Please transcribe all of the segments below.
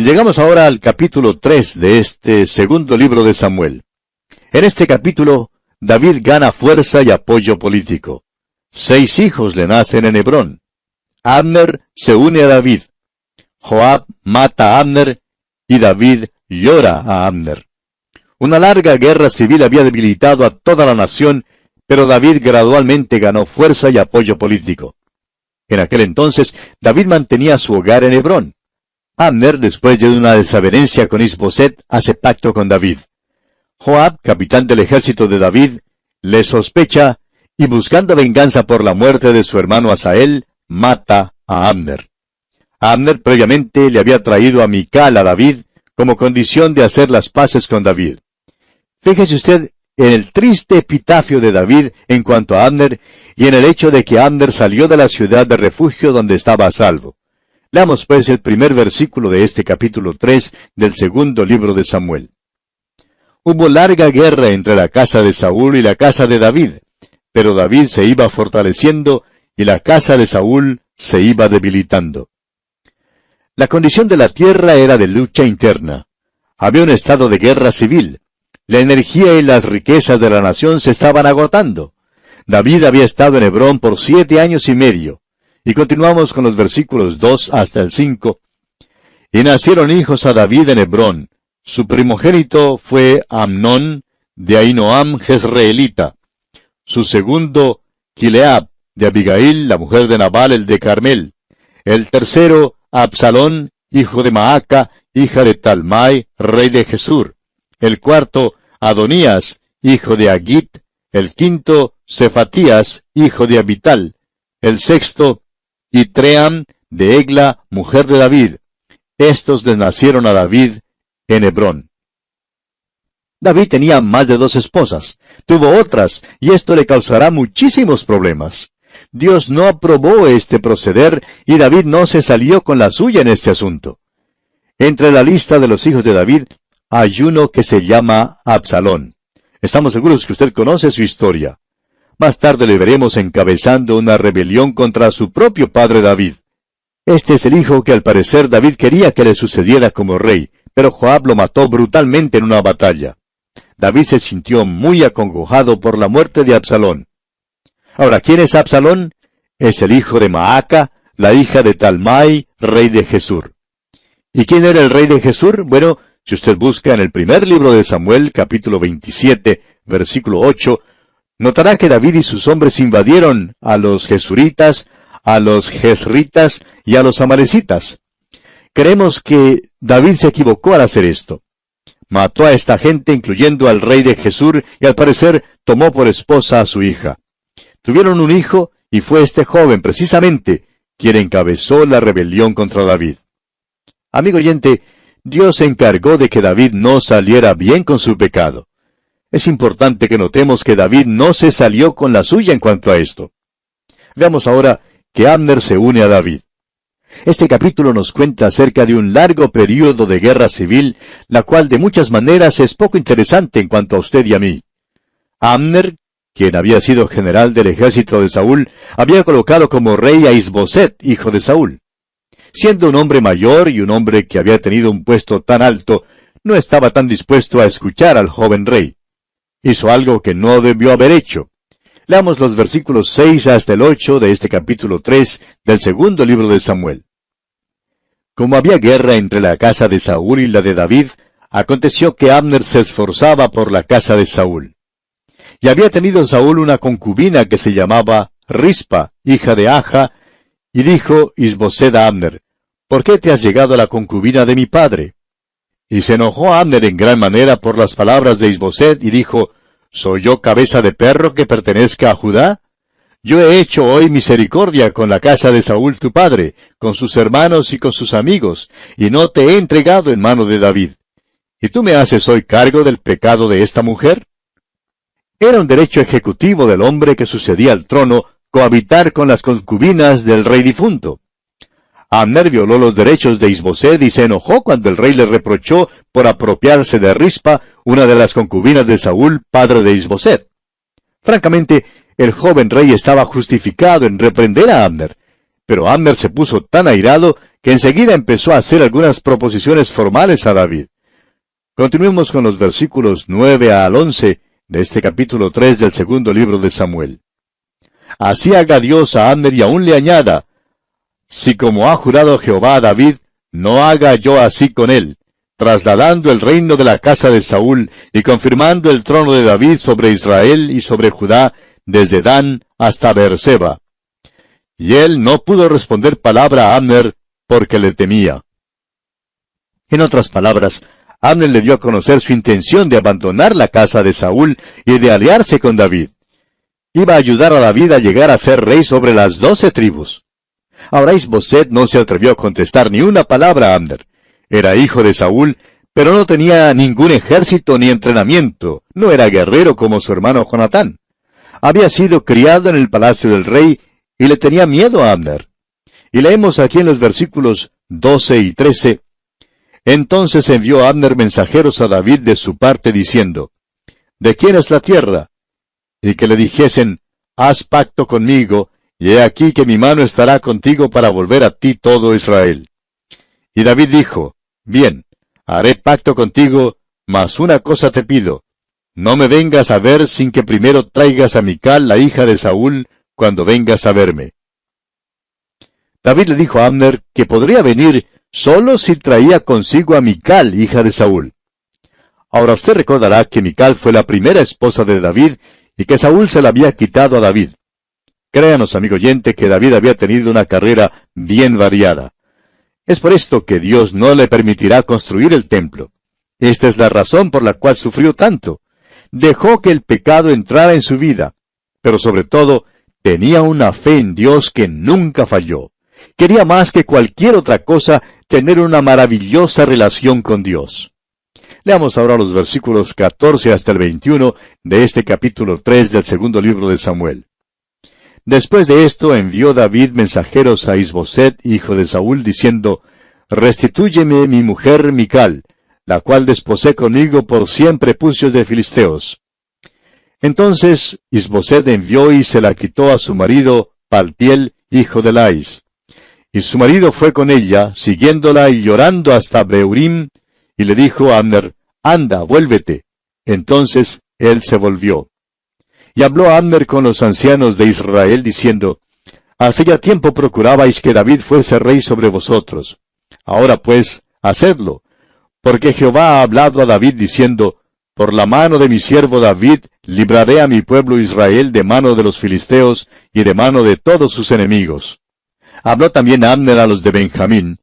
Llegamos ahora al capítulo 3 de este segundo libro de Samuel. En este capítulo, David gana fuerza y apoyo político. 6 hijos le nacen en Hebrón. Abner se une a David. Joab mata a Abner y David llora a Abner. Una larga guerra civil había debilitado a toda la nación, pero David gradualmente ganó fuerza y apoyo político. En aquel entonces, David mantenía su hogar en Hebrón. Abner, después de una desavenencia con Isboset, hace pacto con David. Joab, capitán del ejército de David, le sospecha y buscando venganza por la muerte de su hermano Asael, mata a Abner. Abner previamente le había traído a Mical a David como condición de hacer las paces con David. Fíjese usted en el triste epitafio de David en cuanto a Abner y en el hecho de que Abner salió de la ciudad de refugio donde estaba a salvo. Leamos pues el primer versículo de este capítulo 3 del segundo libro de Samuel. Hubo larga guerra entre la casa de Saúl y la casa de David, pero David se iba fortaleciendo y la casa de Saúl se iba debilitando. La condición de la tierra era de lucha interna. Había un estado de guerra civil. La energía y las riquezas de la nación se estaban agotando. David había estado en Hebrón por 7 años y medio. Y continuamos con los versículos 2 hasta el 5. Y nacieron hijos a David en Hebrón. Su primogénito fue Amnón, de Ahinoam Jezreelita. Su segundo, Kileab, de Abigail, la mujer de Nabal, el de Carmel. El tercero, Absalón, hijo de Maaca, hija de Talmai, rey de Gesur. El cuarto, Adonías, hijo de Agit. El quinto, Cefatías, hijo de Abital. El sexto, Itream, de Egla, mujer de David. Estos les nacieron a David en Hebrón. David tenía más de 2 esposas. Tuvo otras, y esto le causará muchísimos problemas. Dios no aprobó este proceder, y David no se salió con la suya en este asunto. Entre la lista de los hijos de David, hay uno que se llama Absalón. Estamos seguros que usted conoce su historia. Más tarde le veremos encabezando una rebelión contra su propio padre David. Este es el hijo que al parecer David quería que le sucediera como rey, pero Joab lo mató brutalmente en una batalla. David se sintió muy acongojado por la muerte de Absalón. Ahora, ¿quién es Absalón? Es el hijo de Maaca, la hija de Talmai, rey de Gesur. ¿Y quién era el rey de Gesur? Bueno, si usted busca en el primer libro de Samuel, capítulo 27, versículo 8, notará que David y sus hombres invadieron a los Gesuritas, a los Jezritas y a los Amalecitas. Creemos que David se equivocó al hacer esto. Mató a esta gente, incluyendo al rey de Gesur, y al parecer tomó por esposa a su hija. Tuvieron un hijo, y fue este joven, precisamente, quien encabezó la rebelión contra David. Amigo oyente, Dios se encargó de que David no saliera bien con su pecado. Es importante que notemos que David no se salió con la suya en cuanto a esto. Veamos ahora que Abner se une a David. Este capítulo nos cuenta acerca de un largo período de guerra civil, la cual de muchas maneras es poco interesante en cuanto a usted y a mí. Abner, quien había sido general del ejército de Saúl, había colocado como rey a Isboset, hijo de Saúl. Siendo un hombre mayor y un hombre que había tenido un puesto tan alto, no estaba tan dispuesto a escuchar al joven rey. Hizo algo que no debió haber hecho. Leamos los versículos 6 hasta el 8 de este capítulo 3 del segundo libro de Samuel. Como había guerra entre la casa de Saúl y la de David, aconteció que Abner se esforzaba por la casa de Saúl. Y había tenido Saúl una concubina que se llamaba Rispa, hija de Aja, y dijo Isboset a Abner, ¿por qué te has llegado a la concubina de mi padre? Y se enojó Abner en gran manera por las palabras de Isboset, y dijo, ¿soy yo cabeza de perro que pertenezca a Judá? Yo he hecho hoy misericordia con la casa de Saúl tu padre, con sus hermanos y con sus amigos, y no te he entregado en mano de David. ¿Y tú me haces hoy cargo del pecado de esta mujer? Era un derecho ejecutivo del hombre que sucedía al trono cohabitar con las concubinas del rey difunto. Abner violó los derechos de Isboset y se enojó cuando el rey le reprochó por apropiarse de Rispa, una de las concubinas de Saúl, padre de Isboset. Francamente, el joven rey estaba justificado en reprender a Abner, pero Abner se puso tan airado que enseguida empezó a hacer algunas proposiciones formales a David. Continuemos con los versículos 9 al 11 de este capítulo 3 del segundo libro de Samuel. Así haga Dios a Abner y aún le añada, si como ha jurado Jehová a David, no haga yo así con él, trasladando el reino de la casa de Saúl y confirmando el trono de David sobre Israel y sobre Judá, desde Dan hasta Beerseba. Y él no pudo responder palabra a Abner, porque le temía. En otras palabras, Abner le dio a conocer su intención de abandonar la casa de Saúl y de aliarse con David. Iba a ayudar a David a llegar a ser rey sobre las 12 tribus. Ahora Isboset no se atrevió a contestar ni una palabra a Abner. Era hijo de Saúl, pero no tenía ningún ejército ni entrenamiento. No era guerrero como su hermano Jonatán. Había sido criado en el palacio del rey y le tenía miedo a Abner. Y leemos aquí en los versículos 12 y 13, entonces envió Abner mensajeros a David de su parte diciendo, ¿de quién es la tierra? Y que le dijesen, haz pacto conmigo, y he aquí que mi mano estará contigo para volver a ti todo Israel. Y David dijo, bien, haré pacto contigo, mas una cosa te pido, no me vengas a ver sin que primero traigas a Mical, la hija de Saúl, cuando vengas a verme. David le dijo a Abner que podría venir solo si traía consigo a Mical, hija de Saúl. Ahora usted recordará que Mical fue la primera esposa de David y que Saúl se la había quitado a David. Créanos, amigo oyente, que David había tenido una carrera bien variada. Es por esto que Dios no le permitirá construir el templo. Esta es la razón por la cual sufrió tanto. Dejó que el pecado entrara en su vida, pero sobre todo, tenía una fe en Dios que nunca falló. Quería más que cualquier otra cosa tener una maravillosa relación con Dios. Leamos ahora los versículos 14 hasta el 21 de este capítulo 3 del segundo libro de Samuel. Después de esto envió David mensajeros a Isboset, hijo de Saúl, diciendo, restitúyeme mi mujer Mical, la cual desposé conmigo por 100 prepucios de filisteos. Entonces Isboset envió y se la quitó a su marido Paltiel, hijo de Lais. Y su marido fue con ella, siguiéndola y llorando hasta Beurim, y le dijo a Abner, anda, vuélvete. Entonces él se volvió. Y habló Abner con los ancianos de Israel, diciendo, hace ya tiempo procurabais que David fuese rey sobre vosotros. Ahora pues, hacedlo, porque Jehová ha hablado a David diciendo, por la mano de mi siervo David libraré a mi pueblo Israel de mano de los filisteos y de mano de todos sus enemigos. Habló también Abner a los de Benjamín,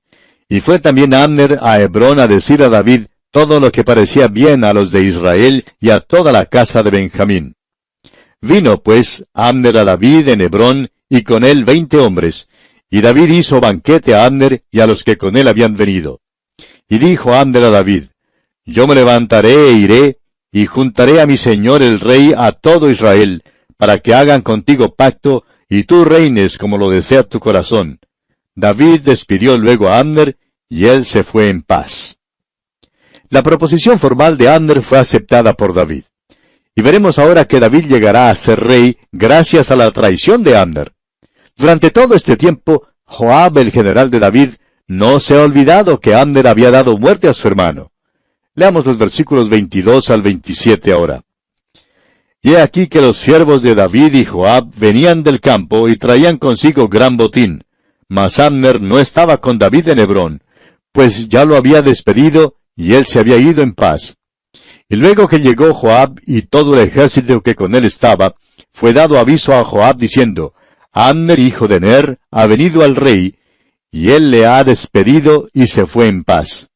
y fue también Abner a Hebrón a decir a David todo lo que parecía bien a los de Israel y a toda la casa de Benjamín. Vino pues Abner a David en Hebrón, y con él 20 hombres, y David hizo banquete a Abner y a los que con él habían venido. Y dijo Abner a David, yo me levantaré e iré, y juntaré a mi señor el rey a todo Israel, para que hagan contigo pacto, y tú reines como lo desea tu corazón. David despidió luego a Abner, y él se fue en paz. La proposición formal de Abner fue aceptada por David. Y veremos ahora que David llegará a ser rey gracias a la traición de Abner. Durante todo este tiempo, Joab, el general de David, no se ha olvidado que Abner había dado muerte a su hermano. Leamos los versículos 22 al 27 ahora. Y he aquí que los siervos de David y Joab venían del campo y traían consigo gran botín. Mas Abner no estaba con David en Hebrón, pues ya lo había despedido y él se había ido en paz. Y luego que llegó Joab y todo el ejército que con él estaba, fue dado aviso a Joab diciendo, Abner, hijo de Ner, ha venido al rey, y él le ha despedido y se fue en paz.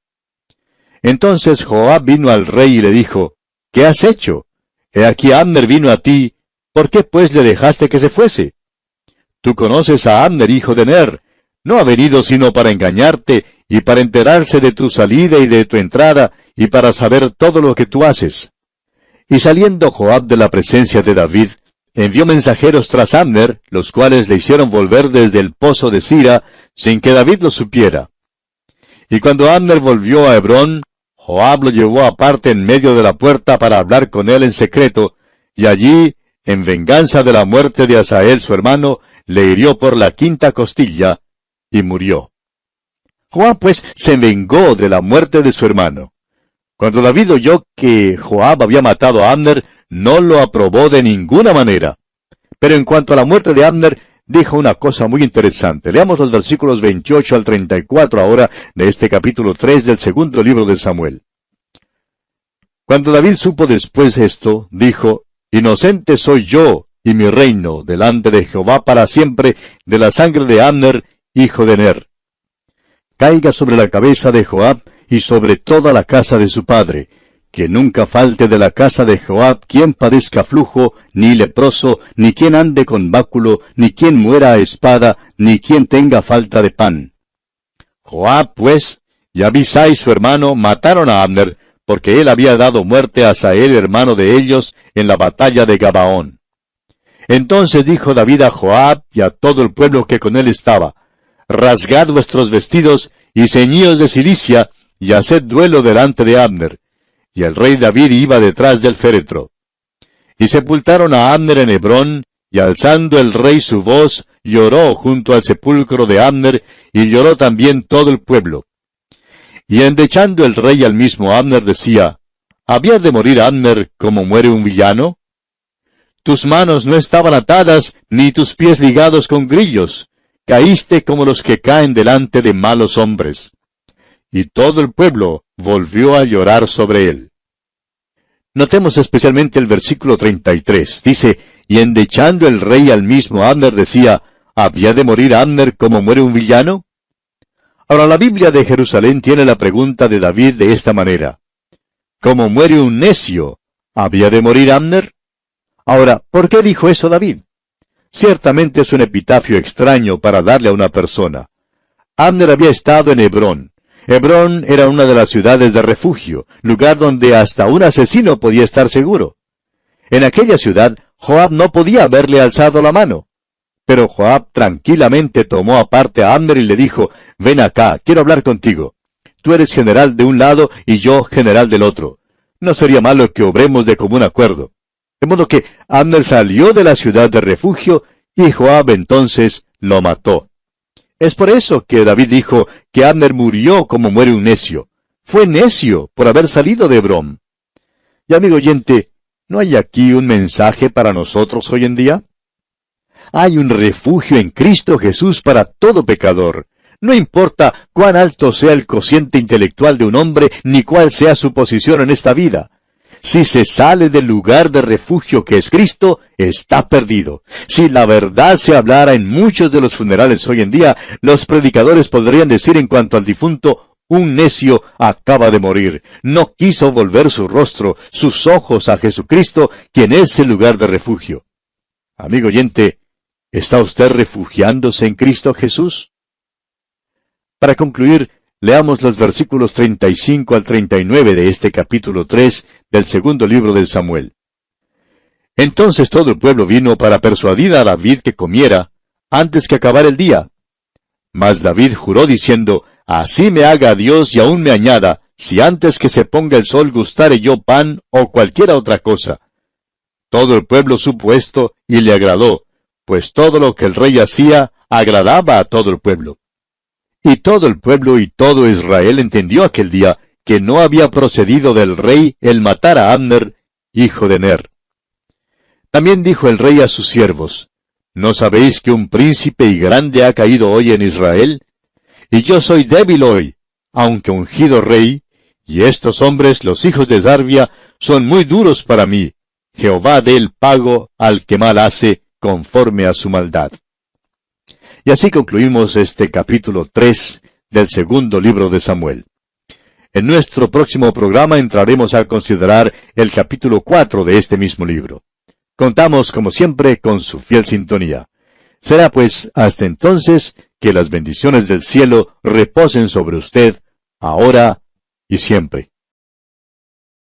Entonces Joab vino al rey y le dijo, ¿qué has hecho? He aquí Abner vino a ti, ¿por qué pues le dejaste que se fuese? Tú conoces a Abner, hijo de Ner, no ha venido sino para engañarte, y para enterarse de tu salida y de tu entrada, y para saber todo lo que tú haces. Y saliendo Joab de la presencia de David, envió mensajeros tras Abner, los cuales le hicieron volver desde el pozo de Sira, sin que David lo supiera. Y cuando Abner volvió a Hebrón, Joab lo llevó aparte en medio de la puerta para hablar con él en secreto, y allí, en venganza de la muerte de Asael su hermano, le hirió por la 5ª costilla, y murió. Joab pues se vengó de la muerte de su hermano. Cuando David oyó que Joab había matado a Abner, no lo aprobó de ninguna manera. Pero en cuanto a la muerte de Abner, dijo una cosa muy interesante. Leamos los versículos 28 al 34 ahora de este capítulo 3 del segundo libro de Samuel. Cuando David supo después esto, dijo, «Inocente soy yo y mi reino delante de Jehová para siempre de la sangre de Abner, hijo de Ner. Caiga sobre la cabeza de Joab y sobre toda la casa de su padre, que nunca falte de la casa de Joab quien padezca flujo, ni leproso, ni quien ande con báculo, ni quien muera a espada, ni quien tenga falta de pan». Joab, pues, y Abisai su hermano mataron a Abner, porque él había dado muerte a Asael, hermano de ellos, en la batalla de Gabaón. Entonces dijo David a Joab y a todo el pueblo que con él estaba, «Rasgad vuestros vestidos y ceñíos de cilicia, y haced duelo delante de Abner». Y el rey David iba detrás del féretro. Y sepultaron a Abner en Hebrón, y alzando el rey su voz, lloró junto al sepulcro de Abner, y lloró también todo el pueblo. Y endechando el rey al mismo Abner decía, ¿había de morir Abner como muere un villano? Tus manos no estaban atadas, ni tus pies ligados con grillos. Caíste como los que caen delante de malos hombres. Y todo el pueblo volvió a llorar sobre él. Notemos especialmente el versículo 33. Dice, y endechando el rey al mismo Abner decía, ¿había de morir Abner como muere un villano? Ahora la Biblia de Jerusalén tiene la pregunta de David de esta manera. ¿Cómo muere un necio? ¿Había de morir Abner? Ahora, ¿por qué dijo eso David? Ciertamente es un epitafio extraño para darle a una persona. Abner había estado en Hebrón. Hebrón era una de las ciudades de refugio, lugar donde hasta un asesino podía estar seguro. En aquella ciudad, Joab no podía haberle alzado la mano. Pero Joab tranquilamente tomó aparte a Abner y le dijo, «Ven acá, quiero hablar contigo. Tú eres general de un lado y yo general del otro. No sería malo que obremos de común acuerdo». De modo que Abner salió de la ciudad de refugio y Joab entonces lo mató. Es por eso que David dijo que Abner murió como muere un necio. Fue necio por haber salido de Hebrón. Y amigo oyente, ¿no hay aquí un mensaje para nosotros hoy en día? Hay un refugio en Cristo Jesús para todo pecador. No importa cuán alto sea el cociente intelectual de un hombre, ni cuál sea su posición en esta vida. Si se sale del lugar de refugio que es Cristo, está perdido. Si la verdad se hablara en muchos de los funerales hoy en día, los predicadores podrían decir en cuanto al difunto, un necio acaba de morir. No quiso volver su rostro, sus ojos a Jesucristo, quien es el lugar de refugio. Amigo oyente, ¿está usted refugiándose en Cristo Jesús? Para concluir, leamos los versículos 35 al 39 de este capítulo 3 del segundo libro de Samuel. Entonces todo el pueblo vino para persuadir a David que comiera, antes que acabara el día. Mas David juró diciendo, «Así me haga Dios y aún me añada, si antes que se ponga el sol gustare yo pan o cualquiera otra cosa». Todo el pueblo supo esto y le agradó, pues todo lo que el rey hacía agradaba a todo el pueblo. Y todo el pueblo y todo Israel entendió aquel día que no había procedido del rey el matar a Abner, hijo de Ner. También dijo el rey a sus siervos, ¿no sabéis que un príncipe y grande ha caído hoy en Israel? Y yo soy débil hoy, aunque ungido rey, y estos hombres, los hijos de Sarvia, son muy duros para mí. Jehová dé el pago al que mal hace, conforme a su maldad. Y así concluimos este capítulo 3 del segundo libro de Samuel. En nuestro próximo programa entraremos a considerar el capítulo 4 de este mismo libro. Contamos, como siempre, con su fiel sintonía. Será pues hasta entonces que las bendiciones del cielo reposen sobre usted, ahora y siempre.